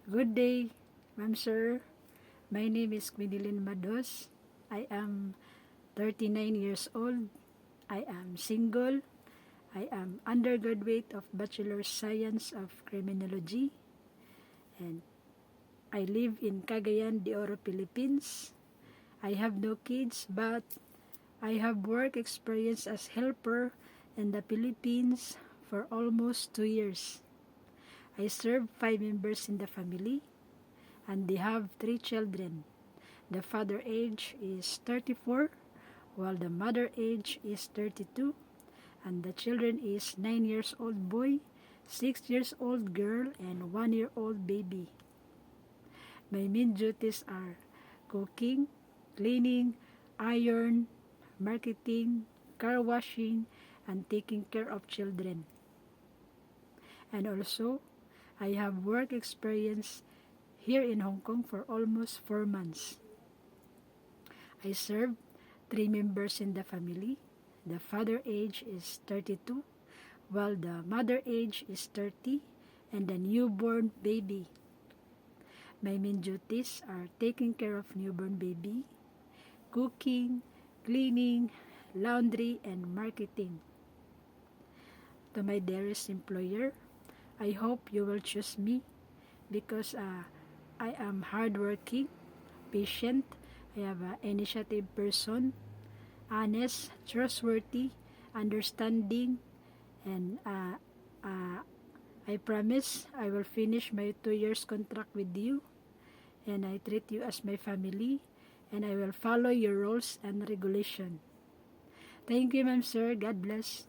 Good day, ma'am sir. My name is Quinilyn Mados. I am 39 years old. I am single. I am undergraduate of Bachelor Science of Criminology. And I live in Cagayan de Oro, Philippines. I have no kids, but I have work experience as helper in the Philippines for almost 2 years. I serve 5 members in the family, and they have 3 children. The father age is 34, while the mother age is 32, and the children is 9 years old boy, 6 years old girl, and 1 year old baby. My main duties are cooking, cleaning, iron, marketing, car washing, and taking care of children. And also, I have work experience here in Hong Kong for almost 4 months. I serve 3 members in the family. The father age is 32, while the mother age is 30, and the newborn baby. My main duties are taking care of newborn baby, cooking, cleaning, laundry, and marketing. To my dearest employer, I hope you will choose me because I am hardworking, patient, I have an initiative person, honest, trustworthy, understanding, and I promise I will finish my 2 years contract with you, and I treat you as my family, and I will follow your rules and regulation. Thank you, ma'am sir. God bless.